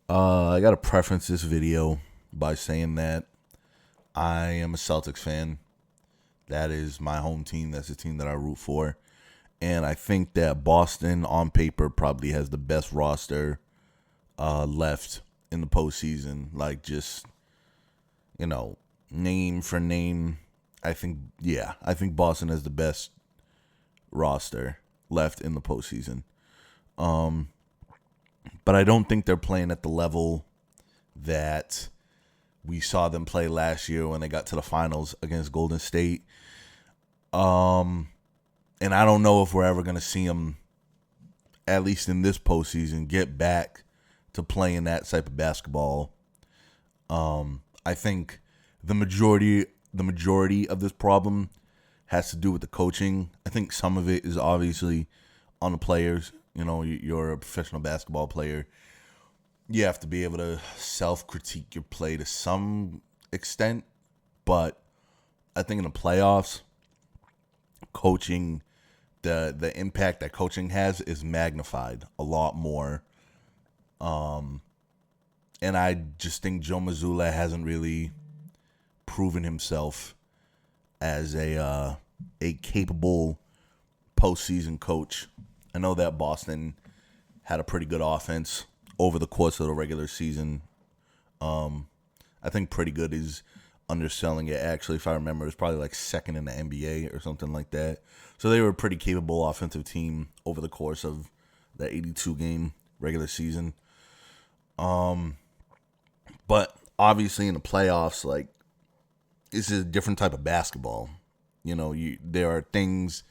I got to preference this video by saying that I am a Celtics fan. That is my home team. That's the team that I root for. And I think that Boston, on paper, probably has the best roster left in the postseason. Like, just, name for name. I think Boston has the best roster left in the postseason. But I don't think they're playing at the level that we saw them play last year when they got to the finals against Golden State. And I don't know if we're ever going to see them, at least in this postseason, get back to playing that type of basketball. I think the majority of this problem has to do with the coaching. I think some of it is obviously on the players. You're a professional basketball player. You have to be able to self-critique your play to some extent. But I think in the playoffs, coaching, the impact that coaching has is magnified a lot more. And I just think Joe Mazzulla hasn't really proven himself as a capable postseason coach. I know that Boston had a pretty good offense over the course of the regular season. I think pretty good is underselling it. Actually, if I remember, it was probably like second in the NBA or something like that. So they were a pretty capable offensive team over the course of the 82-game regular season. But obviously in the playoffs, like, this is a different type of basketball. There are things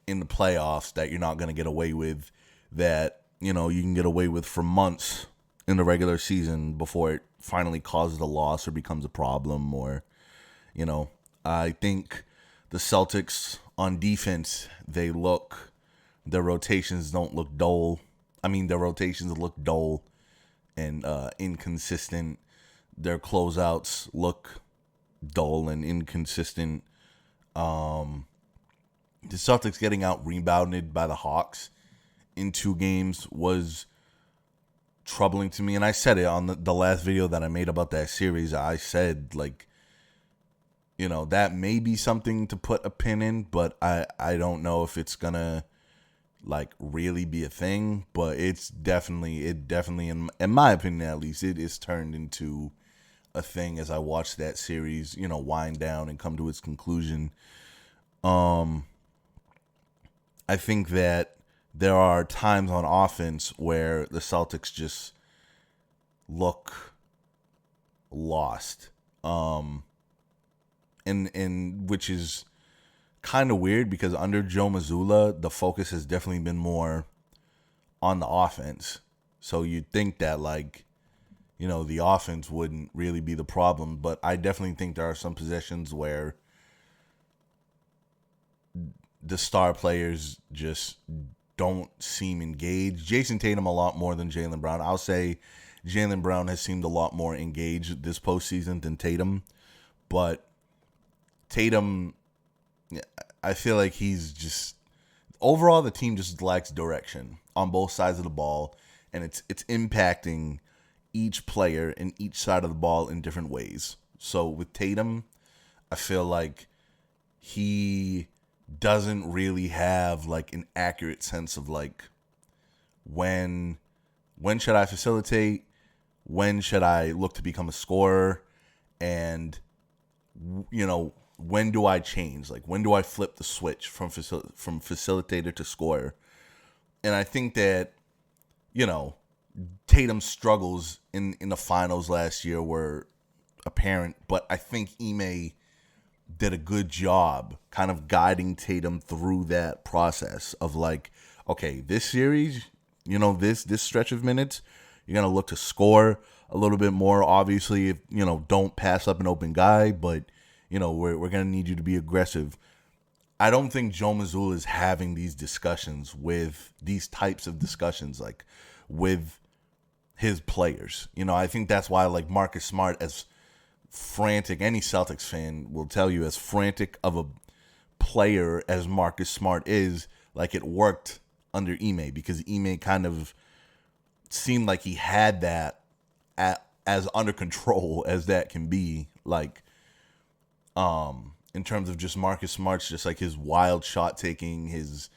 in the playoffs that you're not going to get away with that, you can get away with for months in the regular season before it finally causes a loss or becomes a problem. Or, I think the Celtics on defense, their rotations don't look dull. I mean, their rotations look dull and inconsistent. Their closeouts look dull and inconsistent. The Celtics getting out rebounded by the Hawks in 2 games was troubling to me. And I said it on the last video that I made about that series. I said, like, that may be something to put a pin in, but I don't know if it's going to, like, really be a thing. But it definitely, in my opinion at least, it is turned into a thing as I watch that series, wind down and come to its conclusion. I think that there are times on offense where the Celtics just look lost. And which is kind of weird because under Joe Mazzulla, the focus has definitely been more on the offense. So you'd think that, like, the offense wouldn't really be the problem, but I definitely think there are some possessions where the star players just don't seem engaged. Jason Tatum a lot more than Jaylen Brown. I'll say Jaylen Brown has seemed a lot more engaged this postseason than Tatum. But Tatum, I feel like he's just, overall the team just lacks direction on both sides of the ball, and it's impacting each player and each side of the ball in different ways. So with Tatum, I feel like he doesn't really have, like, an accurate sense of, like, when should I facilitate, when should I look to become a scorer, and when do I change, like, when do I flip the switch from facilitator to scorer. And I think that Tatum's struggles in the finals last year were apparent, but I think Ime did a good job kind of guiding Tatum through that process of, like, okay, this series, this stretch of minutes, you're going to look to score a little bit more. Obviously, if, don't pass up an open guy, but, we're going to need you to be aggressive. I don't think Joe Mazzulla is having these discussions with these types of discussions, like, with his players. I think that's why, like, Marcus Smart, as frantic, any Celtics fan will tell you, as frantic of a player as Marcus Smart is, like, it worked under Ime because Ime kind of seemed like he had that as under control as that can be. Like, in terms of just Marcus Smart's, just like his wild shot taking, his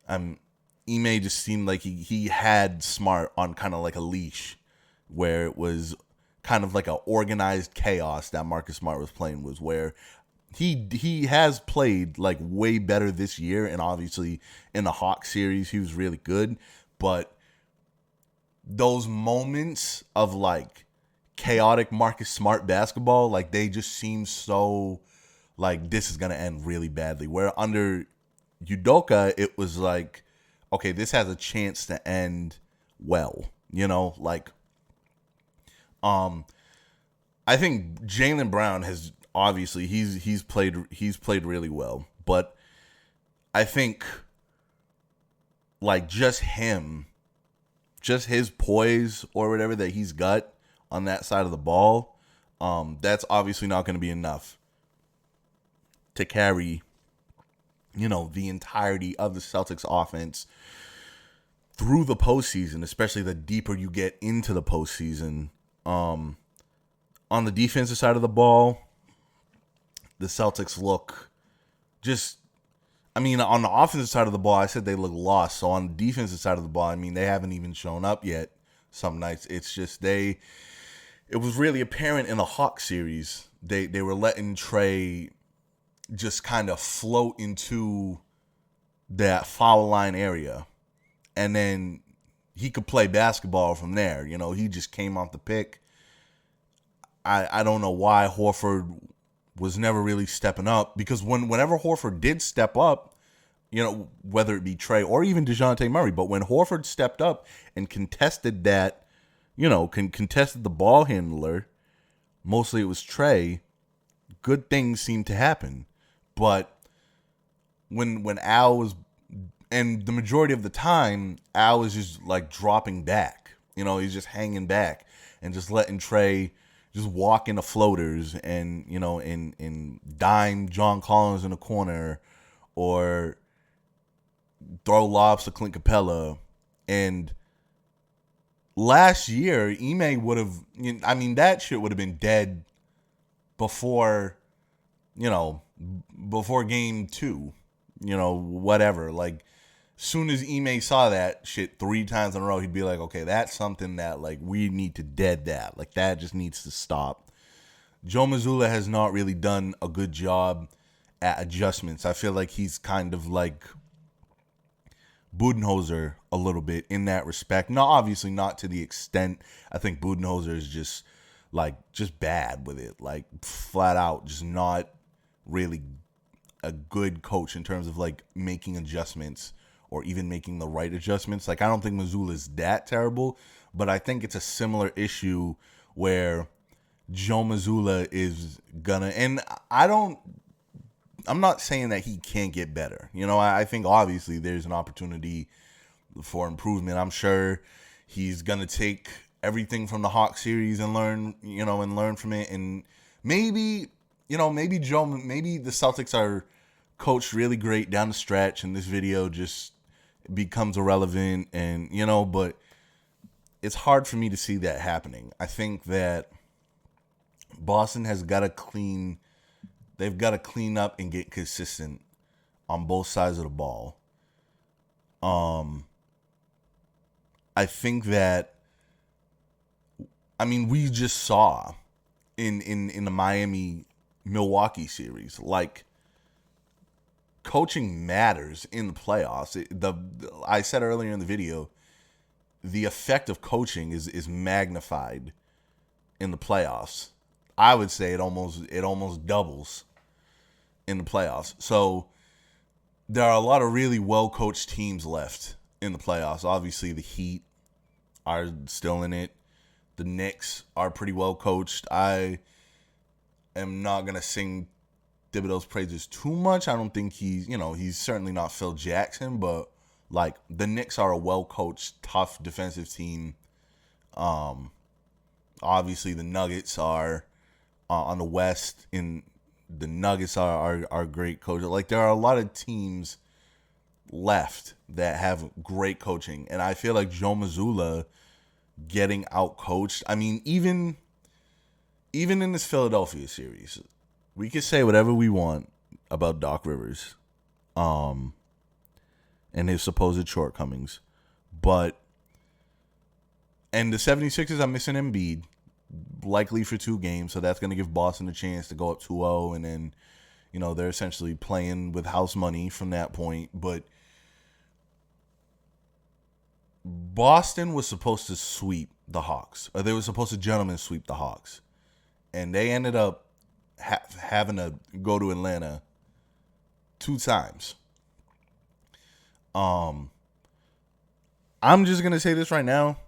Ime just seemed like he had Smart on kind of like a leash, where it was kind of like an organized chaos that Marcus Smart was playing, was where he has played like way better this year, and obviously in the Hawks series he was really good, but those moments of like chaotic Marcus Smart basketball, like they just seem so like this is gonna end really badly. Where under Udoka, it was like, okay, this has a chance to end well. You know, like, I think Jaylen Brown has obviously he's played really well, but I think like just his poise or whatever that he's got on that side of the ball, that's obviously not going to be enough to carry, you know, the entirety of the Celtics offense through the postseason, especially the deeper you get into the postseason. On the defensive side of the ball, the Celtics look just, I mean, on the offensive side of the ball, I said they look lost. So on the defensive side of the ball, I mean, they haven't even shown up yet some nights. It's just it was really apparent in the Hawks series. They were letting Trey just kind of float into that foul line area, and then he could play basketball from there. You know, he just came off the pick. I don't know why Horford was never really stepping up, because whenever Horford did step up, you know, whether it be Trey or even DeJounte Murray, but when Horford stepped up and contested that, you know, contested the ball handler, mostly it was Trey, good things seemed to happen. But when Al was, and the majority of the time, Al was just like dropping back. You know, he's just hanging back and just letting Trey just walk into floaters and, you know, and dime John Collins in the corner, or throw lobs to Clint Capella. And last year, Ime would have, I mean, that shit would have been dead before, you know, before game 2, you know, whatever. Like, soon as Ime saw that shit 3 times in a row, he'd be like, okay, that's something that, like, we need to dead that. Like, that just needs to stop. Joe Mazzulla has not really done a good job at adjustments. I feel like he's kind of like Budenholzer a little bit in that respect. No, obviously not to the extent. I think Budenholzer is just bad with it. Like, flat out, just not really a good coach in terms of like making adjustments or even making the right adjustments. Like, I don't think Mazzulla is that terrible, but I think it's a similar issue where Joe Mazzulla is gonna, and I'm not saying that he can't get better. You know, I think obviously there's an opportunity for improvement. I'm sure he's gonna take everything from the Hawks series and learn from it. And maybe the Celtics are coached really great down the stretch and this video just becomes irrelevant, and, you know, but it's hard for me to see that happening. I think that Boston has got to clean up and get consistent on both sides of the ball. I think that, I mean, we just saw in the Miami-Milwaukee series, like, coaching matters in the playoffs. I said earlier in the video, the effect of coaching is magnified in the playoffs. I would say it almost doubles in the playoffs. So there are a lot of really well-coached teams left in the playoffs. Obviously, the Heat are still in it. The Knicks are pretty well-coached. I am not going to sing Thibodeau's praises too much. I don't think he's certainly not Phil Jackson, but like, the Knicks are a well-coached, tough defensive team. Obviously the Nuggets are on the West, and the Nuggets are great coaches. Like, there are a lot of teams left that have great coaching, and I feel like Joe Mazzulla getting out coached. I mean, even in this Philadelphia series, we could say whatever we want about Doc Rivers, and his supposed shortcomings, but and the 76ers are missing Embiid, likely for 2 games, so that's going to give Boston a chance to go up 2-0, and then, they're essentially playing with house money from that point. But Boston was supposed to sweep the Hawks, or they were supposed to gentlemen sweep the Hawks, and they ended up having to go to Atlanta 2 times. I'm just going to say this right now.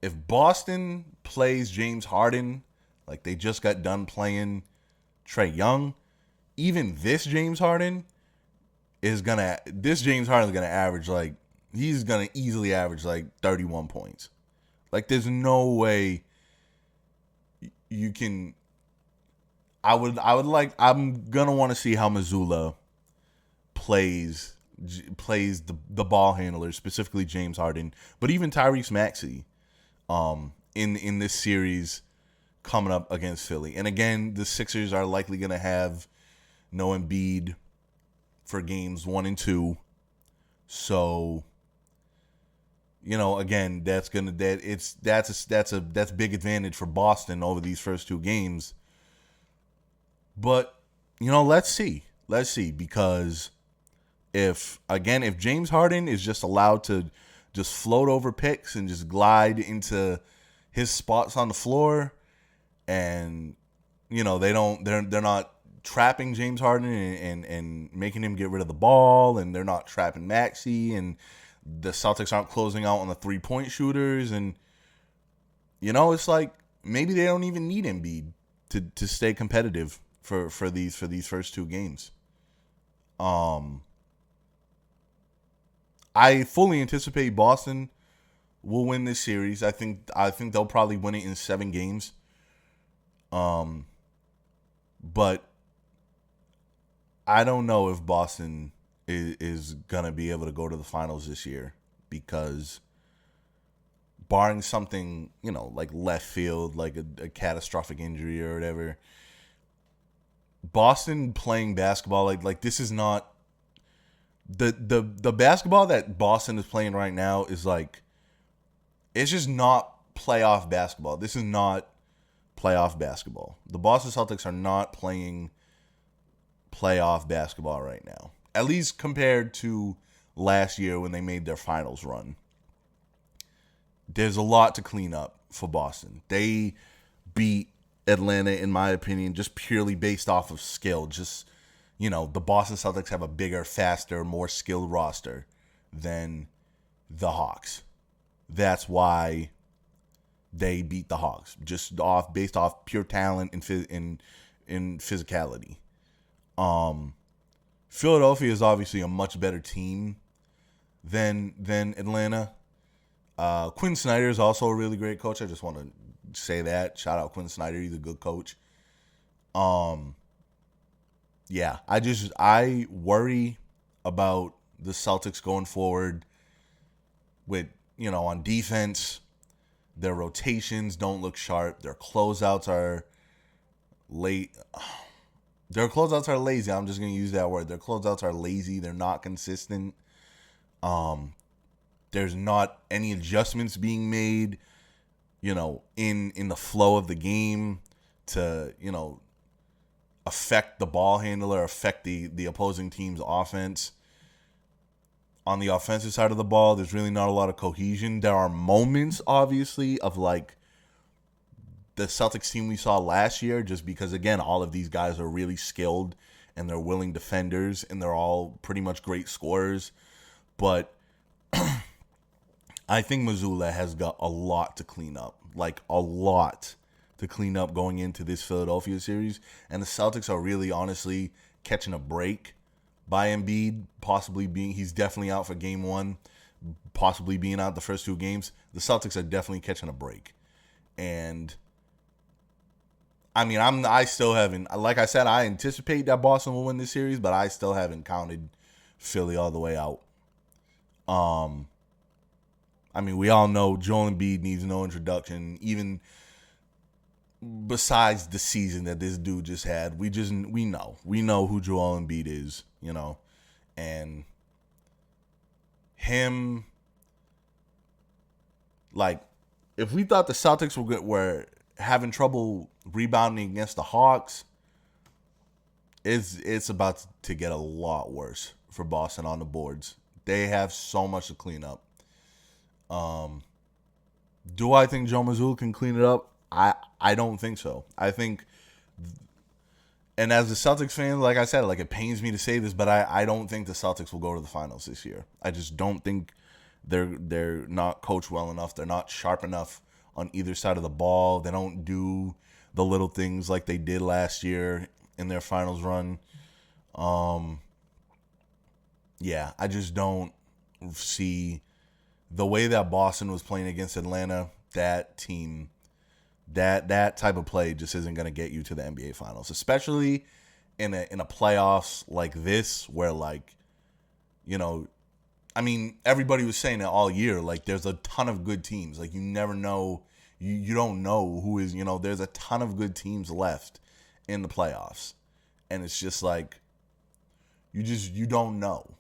If Boston plays James Harden like they just got done playing Trae Young, even this James Harden is going to average he's going to easily average 31 points. There's no way you can. I'm going to want to see how Mazzulla plays the ball handler, specifically James Harden, but even Tyrese Maxey in this series coming up against Philly. And again, the Sixers are likely going to have no Embiid for games 1 and 2. So, again, that's big advantage for Boston over these first 2 games. But, let's see, because if James Harden is just allowed to just float over picks and just glide into his spots on the floor, and they're not trapping James Harden and making him get rid of the ball, and they're not trapping Maxey, and the Celtics aren't closing out on the 3-point shooters, and it's maybe they don't even need Embiid to stay competitive for these first 2 games. I fully anticipate Boston will win this series. I think they'll probably win it in 7 games. But I don't know if Boston is gonna be able to go to the finals this year, because barring something, like left field, like a catastrophic injury or whatever, Boston playing basketball like this is not the basketball that Boston is playing right now is it's just not playoff basketball. This is not playoff basketball. The Boston Celtics are not playing playoff basketball right now, at least compared to last year when they made their finals run. There's a lot to clean up for Boston. They beat Atlanta, in my opinion, just purely based off of skill. Just, the Boston Celtics have a bigger, faster, more skilled roster than the Hawks. That's why they beat the Hawks, just based off pure talent and physicality. Philadelphia is obviously a much better team than Atlanta. Quinn Snyder is also a really great coach. I just want to say that. Shout out Quinn Snyder. He's a good coach. Yeah, I worry about the Celtics going forward with, on defense. Their rotations don't look sharp. Their closeouts are late. Their closeouts are lazy. I'm just going to use that word. Their closeouts are lazy. They're not consistent. There's not any adjustments being made, in the flow of the game to, affect the ball handler, affect the opposing team's offense. On the offensive side of the ball, there's really not a lot of cohesion. There are moments, obviously, of the Celtics team we saw last year, just because, again, all of these guys are really skilled and they're willing defenders and they're all pretty much great scorers. But I think Mazzulla has got a lot to clean up, a lot to clean up going into this Philadelphia series. And the Celtics are really, honestly, catching a break by Embiid, he's definitely out for game 1, possibly being out the first 2 games. The Celtics are definitely catching a break. And I mean, I still haven't, like I said, I anticipate that Boston will win this series, but I still haven't counted Philly all the way out. I mean, we all know Joel Embiid needs no introduction, even besides the season that this dude just had. We know who Joel Embiid is, and him, like, if we thought the Celtics were having trouble rebounding against the Hawks, it's about to get a lot worse for Boston on the boards. They have so much to clean up. Do I think Joe Mazzulla can clean it up? I don't think so. I think, and as a Celtics fan, like I said, like, it pains me to say this, but I don't think the Celtics will go to the finals this year. I just don't think they're not coached well enough. They're not sharp enough on either side of the ball. They don't do the little things like they did last year in their finals run. Yeah, I just don't see the way that Boston was playing against Atlanta. That team, that type of play just isn't going to get you to the NBA Finals, especially in a playoffs like this, where, like, I mean, everybody was saying it all year. Like, there's a ton of good teams. Like, you never know. You don't know who is. There's a ton of good teams left in the playoffs, and it's just like you don't know.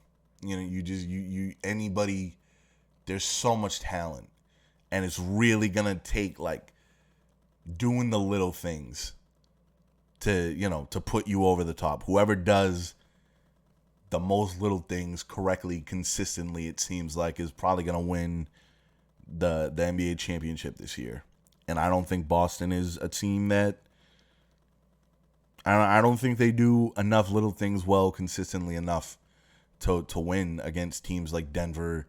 Anybody. There's so much talent, and it's really gonna take, like, doing the little things to put you over the top. Whoever does the most little things correctly, consistently, it seems like, is probably gonna win the NBA championship this year. And I don't think Boston is a team that. I don't think they do enough little things well consistently enough to win against teams like Denver,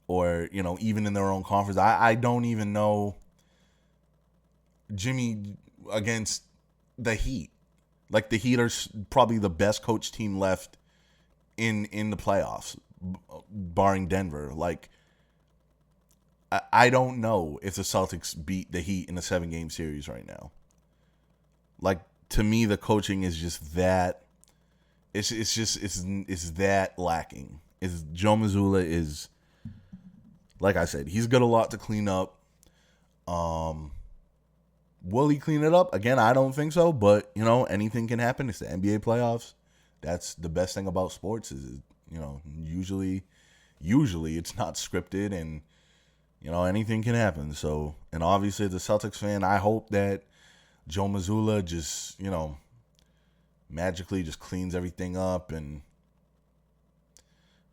or even in their own conference. I don't even know Jimmy against the Heat. Like, the Heat are probably the best coached team left in the playoffs, barring Denver. Like, I don't know if the Celtics beat the Heat in a 7-game series right now. Like, to me, the coaching is just that. It's that lacking. Joe Mazzulla is, like I said, he's got a lot to clean up. Will he clean it up? Again, I don't think so, but, anything can happen. It's the NBA playoffs. That's the best thing about sports is, usually it's not scripted, and, anything can happen. So, and obviously, as a Celtics fan, I hope that Joe Mazzulla just, magically just cleans everything up.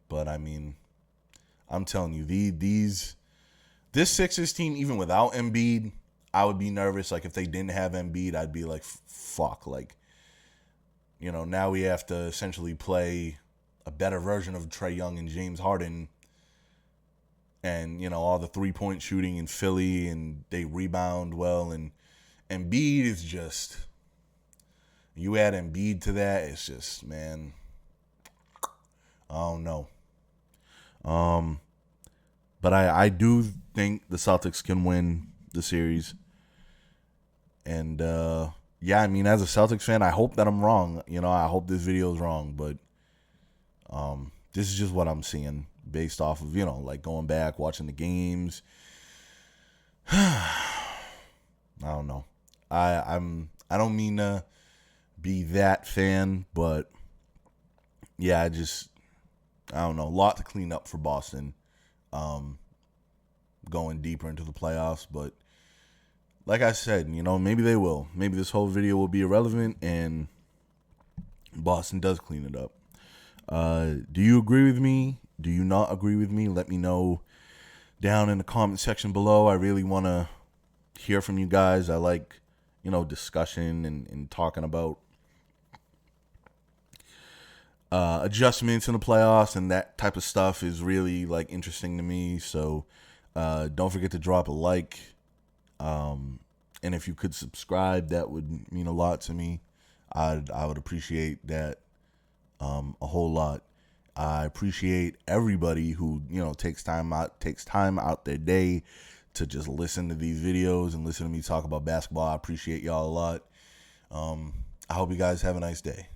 But I mean, I'm telling you, this Sixers team, even without Embiid, I would be nervous. Like, if they didn't have Embiid, I'd be like, fuck. Like, now we have to essentially play a better version of Trae Young and James Harden, and, all the 3-point shooting in Philly, and they rebound well, and Embiid is just, you add Embiid to that, it's just, man, I don't know. But I do think the Celtics can win the series. And, yeah, I mean, as a Celtics fan, I hope that I'm wrong. I hope this video is wrong. But this is just what I'm seeing based off of, like, going back, watching the games. I don't know. I don't mean to be that fan, but, yeah, I don't know. A lot to clean up for Boston. Going deeper into the playoffs, but like I said, maybe they will. Maybe this whole video will be irrelevant and Boston does clean it up. Do you agree with me? Do you not agree with me? Let me know down in the comment section below. I really want to hear from you guys. I like, discussion and talking about adjustments in the playoffs and that type of stuff is really, like, interesting to me. So don't forget to drop a like. And if you could subscribe, that would mean a lot to me. I would appreciate that a whole lot. I appreciate everybody who, takes time out their day to just listen to these videos and listen to me talk about basketball. I appreciate y'all a lot. I hope you guys have a nice day.